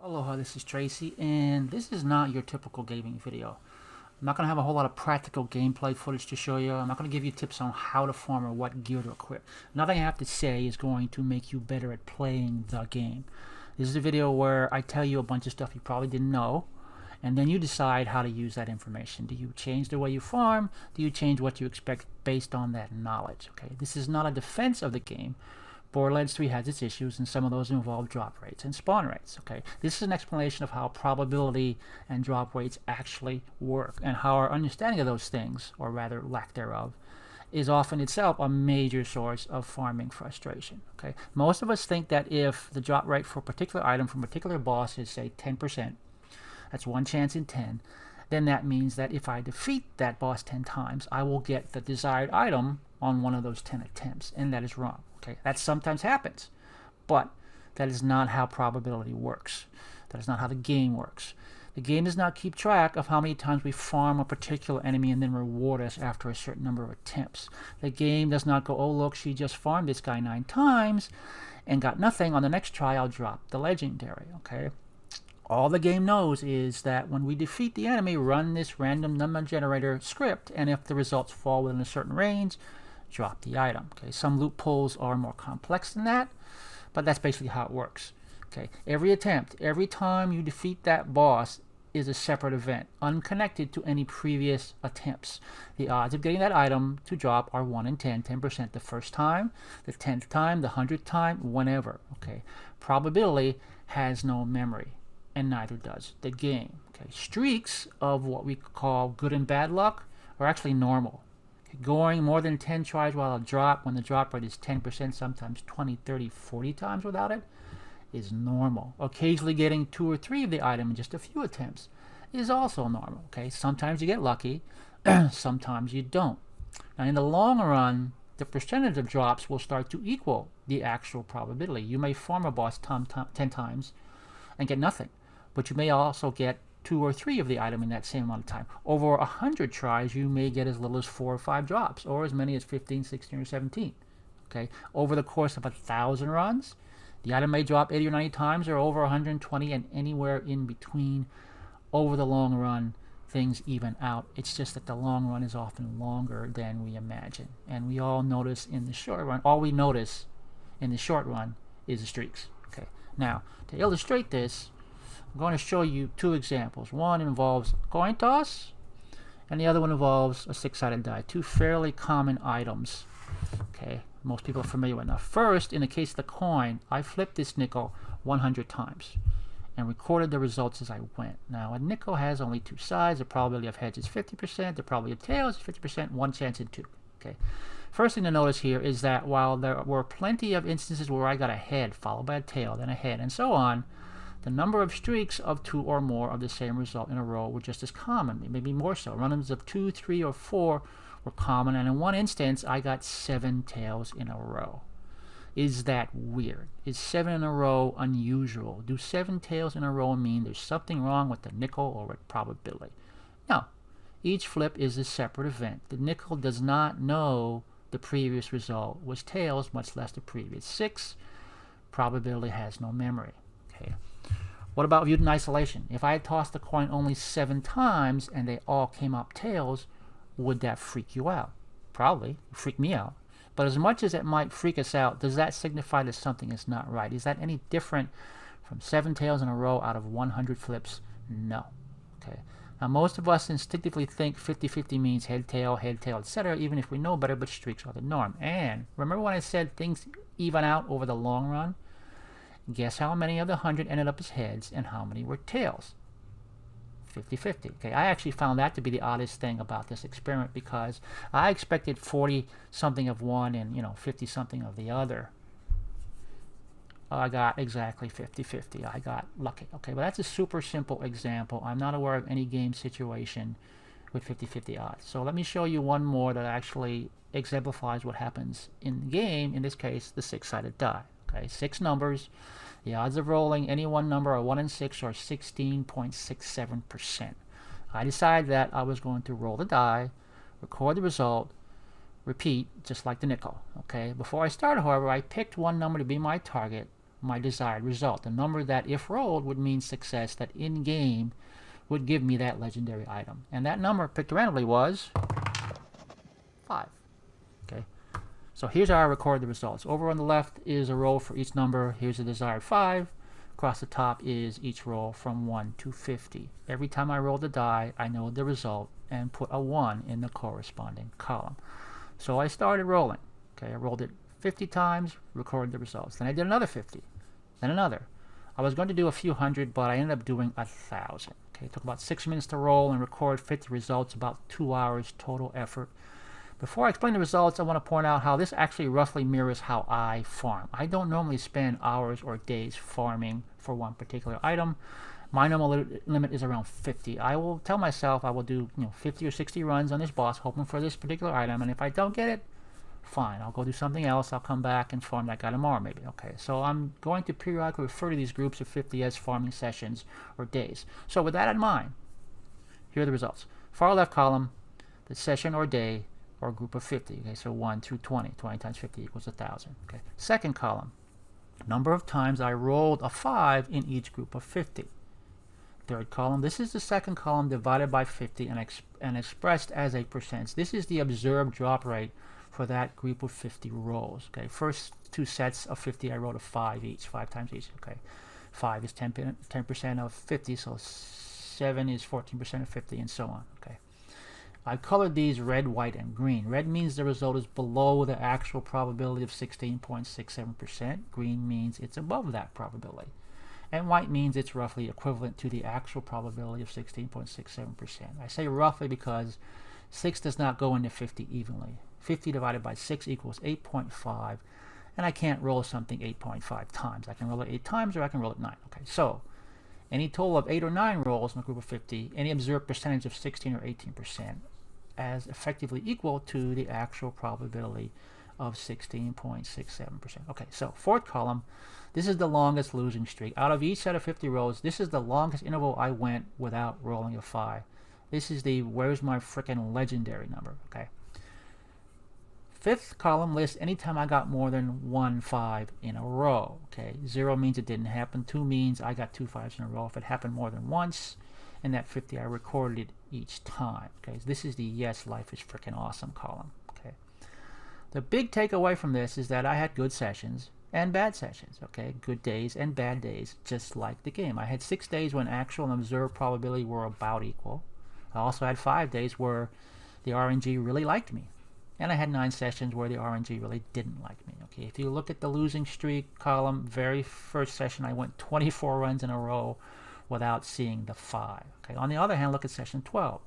Aloha, this is Tracy, and this is not your typical gaming video. I'm not going to have a whole lot of practical gameplay footage to show you. I'm not going to give you tips on how to farm or what gear to equip. Nothing I have to say is going to make you better at playing the game. This is a video where I tell you a bunch of stuff you probably didn't know, and then you decide how to use that information. Do you change the way you farm? Do you change what you expect based on that knowledge? Okay, this is not a defense of the game. Borderlands 3 has its issues, and some of those involve drop rates and spawn rates. Okay, this is an explanation of how probability and drop rates actually work, and how our understanding of those things, or rather lack thereof, is often itself a major source of farming frustration. Okay, most of us think that if the drop rate for a particular item from a particular boss is, say, 10%, that's 1 chance in 10, then that means that if I defeat that boss 10 times, I will get the desired item on one of those 10 attempts, and that is wrong. Okay, that sometimes happens, but that is not how probability works. That is not how the game works. The game does not keep track of how many times we farm a particular enemy and then reward us after a certain number of attempts. The game does not go, oh look, she just farmed this guy 9 times and got nothing. On the next try, I'll drop the legendary. Okay. All the game knows is that when we defeat the enemy, run this random number generator script, and if the results fall within a certain range, drop the item. Okay, some loopholes are more complex than that, but that's basically how it works. Okay, every attempt, every time you defeat that boss is a separate event, unconnected to any previous attempts. The odds of getting that item to drop are 1 in 10, 10% the first time, the 10th time, the 100th time, whenever. Okay, probability has no memory, and neither does the game. Okay, streaks of what we call good and bad luck are actually normal. Going more than 10 tries while a drop, when the drop rate is 10%, sometimes 20, 30, 40 times without it, is normal. Occasionally getting 2 or 3 of the item in just a few attempts is also normal. Okay, sometimes you get lucky, sometimes you don't. Now in the long run, the percentage of drops will start to equal the actual probability. You may farm a boss 10 times and get nothing, but you may also get 2 or 3 of the item in that same amount of time. Over 100 tries, you may get as little as 4 or 5 drops, or as many as 15, 16, or 17. Okay, over the course of 1,000 runs, the item may drop 80 or 90 times, or over 120, and anywhere in between. Over the long run, things even out. It's just that the long run is often longer than we imagine, and we all notice in the short run. All we notice in the short run is the streaks. Okay, now to illustrate this, I'm going to show you 2 examples. One involves coin toss, and the other one involves a 6-sided die. 2 fairly common items. Okay, most people are familiar with. Now, first, in the case of the coin, I flipped this nickel 100 times and recorded the results as I went. Now, a nickel has only 2 sides. The probability of heads is 50%. The probability of tails is 50%. 1 chance in 2. Okay. First thing to notice here is that while there were plenty of instances where I got a head followed by a tail, then a head, and so on, the number of streaks of 2 or more of the same result in a row were just as common, maybe more so. Runs of 2, 3, or 4 were common, and in one instance, I got 7 tails in a row. Is that weird? Is 7 in a row unusual? Do 7 tails in a row mean there's something wrong with the nickel or with probability? No. Each flip is a separate event. The nickel does not know the previous result was tails, much less the previous 6. Probability has no memory. Okay. What about viewed in isolation? If I had tossed the coin only 7 times and they all came up tails, would that freak you out? Probably. Freak me out. But as much as it might freak us out, does that signify that something is not right? Is that any different from 7 tails in a row out of 100 flips? No. Okay. Now most of us instinctively think 50-50 means head, tail, etc., even if we know better, but streaks are the norm. And remember when I said things even out over the long run? Guess how many of the 100 ended up as heads and how many were tails? 50-50. Okay, I actually found that to be the oddest thing about this experiment, because I expected 40 something of one and 50 something of the other. I got exactly 50-50. I got lucky. Okay, but that's a super simple example. I'm not aware of any game situation with 50-50 odds. So let me show you one more that actually exemplifies what happens in the game. In this case, the 6-sided die. Okay, 6 numbers. The odds of rolling any one number are 1 in 6, or 16.67%. I decided that I was going to roll the die, record the result, repeat, just like the nickel. Okay. Before I started, however, I picked one number to be my target, my desired result. The number that, if rolled, would mean success, that in-game would give me that legendary item. And that number picked randomly was 5. Okay. So here's how I record the results. Over on the left is a roll for each number. Here's the desired 5. Across the top is each roll from 1 to 50. Every time I roll the die, I know the result and put a 1 in the corresponding column. So I started rolling. Okay, I rolled it 50 times, recorded the results. Then I did another 50, then another. I was going to do a few hundred, but I ended up doing 1,000. Okay, it took about 6 minutes to roll and record 50 results, about 2 hours total effort. Before I explain the results, I want to point out how this actually roughly mirrors how I farm. I don't normally spend hours or days farming for one particular item. My normal limit is around 50. I will tell myself I will do 50 or 60 runs on this boss hoping for this particular item, and if I don't get it, fine, I'll go do something else. I'll come back and farm that guy tomorrow maybe. Okay, so I'm going to periodically refer to these groups of 50 as farming sessions or days. So with that in mind, here are the results. Far left column, the session or day or group of 50. Okay, so 1 through 20. 20 times 50 equals 1,000. Okay. Second column, number of times I rolled a 5 in each group of 50. Third column, this is the second column divided by 50 and expressed as a percentage. This is the observed drop rate for that group of 50 rolls. Okay, first 2 sets of 50 I rolled a 5 each, 5 times each. Okay, 5 is 10% of 50, so 7 is 14% of 50, and so on. Okay, I colored these red, white, and green. Red means the result is below the actual probability of 16.67%. Green means it's above that probability. And white means it's roughly equivalent to the actual probability of 16.67%. I say roughly because 6 does not go into 50 evenly. 50 divided by 6 equals 8.5, and I can't roll something 8.5 times. I can roll it 8 times or I can roll it 9. Okay, so any total of 8 or 9 rolls in a group of 50, any observed percentage of 16 or 18% as effectively equal to the actual probability of 16.67%. Okay, so fourth column, this is the longest losing streak. Out of each set of 50 rolls, this is the longest interval I went without rolling a 5. This is the where's my frickin' legendary number. Okay. Fifth column lists anytime I got more than 1 5 in a row. Okay, 0 means it didn't happen. 2 means I got 2 5s in a row. If it happened more than once, in that 50 I recorded it each time. Okay, so this is the yes, life is freaking awesome column. Okay, the big takeaway from this is that I had good sessions and bad sessions. Okay, good days and bad days, just like the game. I had 6 days when actual and observed probability were about equal. I also had 5 days where the RNG really liked me. And I had 9 sessions where the RNG really didn't like me. Okay, if you look at the losing streak column, very first session I went 24 runs in a row without seeing the 5. Okay, on the other hand, look at session 12.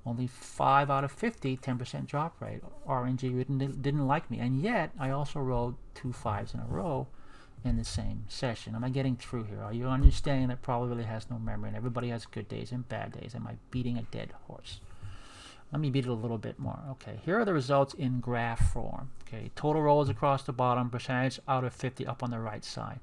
Only 5 out of 50, 10% drop rate. RNG didn't like me, and yet I also rolled 2 5s in a row in the same session. Am I getting through here? Are you understanding that probability has no memory and everybody has good days and bad days? Am I beating a dead horse? Let me beat it a little bit more. Okay, here are the results in graph form. Okay, total rolls across the bottom, percentage out of 50 up on the right side.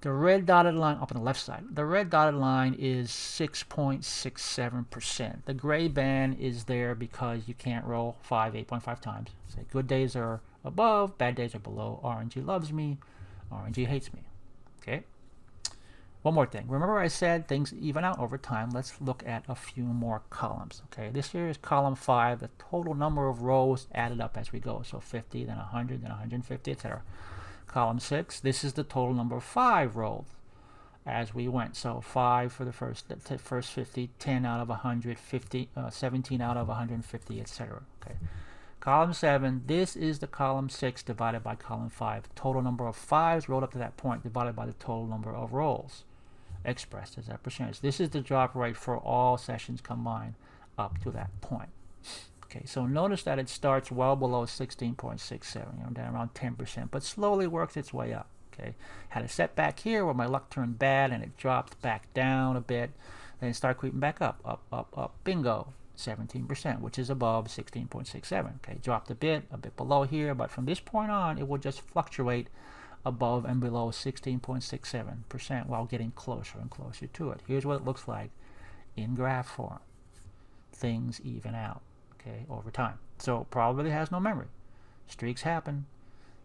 The red dotted line up on the left side. The red dotted line is 6.67%. The gray band is there because you can't roll 8.5 times. So good days are above, bad days are below. RNG loves me, RNG hates me. Okay. One more thing. Remember I said things even out over time. Let's look at a few more columns. Okay, this here is column 5, the total number of rows added up as we go. So 50, then 100, then 150, etc. Column 6, this is the total number of 5 rolled as we went. So 5 for the first 50, 10 out of 100, 17 out of 150, etc. Okay. Column 7, this is the column 6 divided by column 5. Total number of 5s rolled up to that point divided by the total number of rolls expressed as that percentage. This is the drop rate for all sessions combined up to that point. Okay, so notice that it starts well below 16.67, down around 10%, but slowly works its way up. Okay, had a setback here where my luck turned bad and it dropped back down a bit, then it started creeping back up, up, bingo, 17%, which is above 16.67. Okay, dropped a bit below here, but from this point on, it will just fluctuate above and below 16.67% while getting closer and closer to it. Here's what it looks like in graph form. Things even out, okay, over time. So probability has no memory. Streaks happen.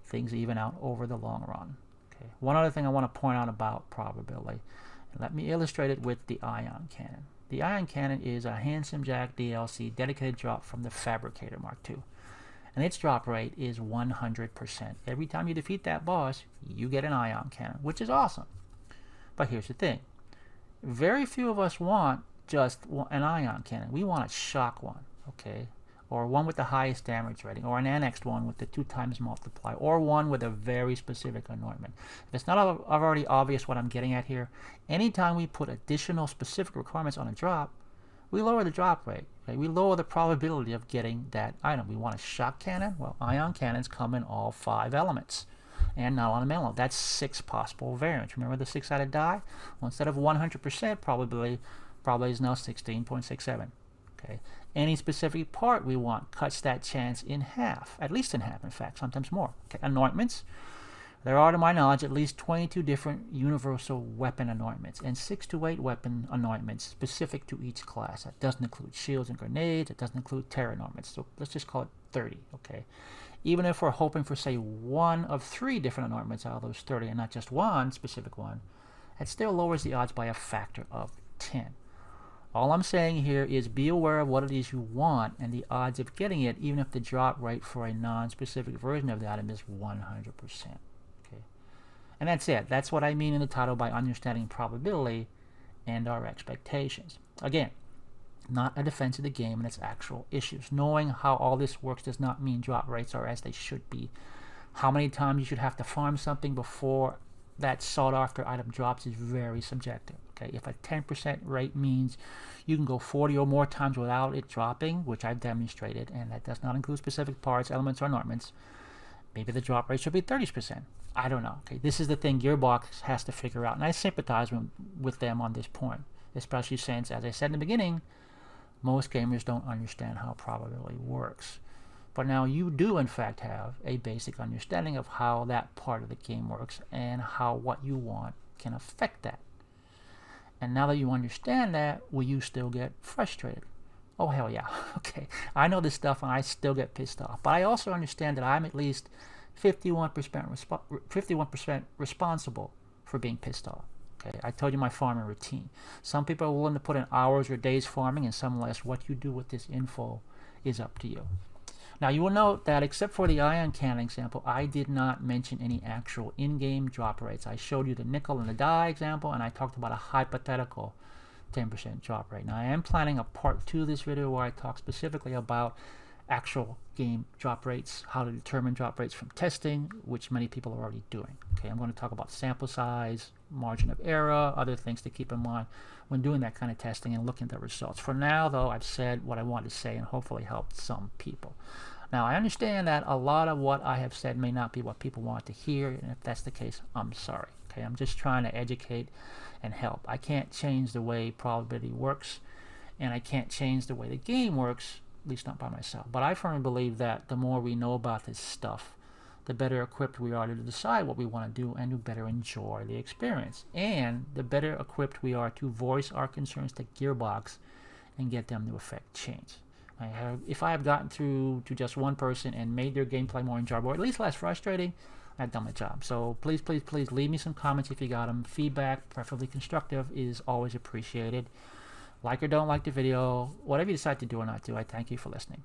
Things even out over the long run. Okay. Okay. One other thing I want to point out about probability, and let me illustrate it with the ion cannon. The ion cannon is a Handsome Jack DLC dedicated drop from the Fabricator Mark II. And its drop rate is 100%. Every time you defeat that boss, you get an ion cannon, which is awesome. But here's the thing. Very few of us want just an ion cannon. We want a shock one, okay? Or one with the highest damage rating, or an annexed one with the 2x multiply, or one with a very specific anointment. If it's not already obvious what I'm getting at here, anytime we put additional specific requirements on a drop, we lower the drop rate. Okay? We lower the probability of getting that item. We want a shock cannon. Well, ion cannons come in all 5 elements and not on a mellow. That's 6 possible variants. Remember the 6-sided die? Well, instead of 100% probability is now 16.67. Okay. Any specific part we want cuts that chance in half, at least in half, in fact, sometimes more. Okay. Anointments. There are, to my knowledge, at least 22 different universal weapon anointments and 6 to 8 weapon anointments specific to each class. That doesn't include shields and grenades. It doesn't include terror anointments. So let's just call it 30. Okay. Even if we're hoping for, say, 1 of 3 different anointments out of those 30 and not just one specific one, it still lowers the odds by a factor of 10. All I'm saying here is be aware of what it is you want and the odds of getting it, even if the drop rate for a non-specific version of the item is 100%. Okay, and that's it. That's what I mean in the title by understanding probability and our expectations. Again, not a defense of the game and its actual issues. Knowing how all this works does not mean drop rates are as they should be. How many times you should have to farm something before that sought-after item drops is very subjective. Okay, if a 10% rate means you can go 40 or more times without it dropping, which I've demonstrated, and that does not include specific parts, elements, or anointments, maybe the drop rate should be 30%. I don't know. Okay, this is the thing Gearbox has to figure out, and I sympathize with them on this point, especially since, as I said in the beginning, most gamers don't understand how probability works. But now you do, in fact, have a basic understanding of how that part of the game works and how what you want can affect that. And now that you understand that, will you still get frustrated? Oh, hell yeah. Okay, I know this stuff and I still get pissed off. But I also understand that I'm at least 51% responsible for being pissed off. Okay, I told you my farming routine. Some people are willing to put in hours or days farming and some less. What you do with this info is up to you. Now you will note that except for the ion cannon example, I did not mention any actual in-game drop rates. I showed you the nickel and the die example, and I talked about a hypothetical 10% drop rate. Now I am planning a part 2 of this video where I talk specifically about actual game drop rates, how to determine drop rates from testing, which many people are already doing. Okay, I'm going to talk about sample size, margin of error, other things to keep in mind when doing that kind of testing and looking at the results. For now, though, I've said what I wanted to say and hopefully helped some people. Now, I understand that a lot of what I have said may not be what people want to hear, and if that's the case, I'm sorry. Okay, I'm just trying to educate and help. I can't change the way probability works, and I can't change the way the game works, at least not by myself. But I firmly believe that the more we know about this stuff, the better equipped we are to decide what we want to do and to better enjoy the experience. And the better equipped we are to voice our concerns to Gearbox and get them to effect change. If I have gotten through to just one person and made their gameplay more enjoyable, or at least less frustrating, I've done my job. So please, please, please leave me some comments if you got them. Feedback, preferably constructive, is always appreciated. Like or don't like the video, whatever you decide to do or not do, I thank you for listening.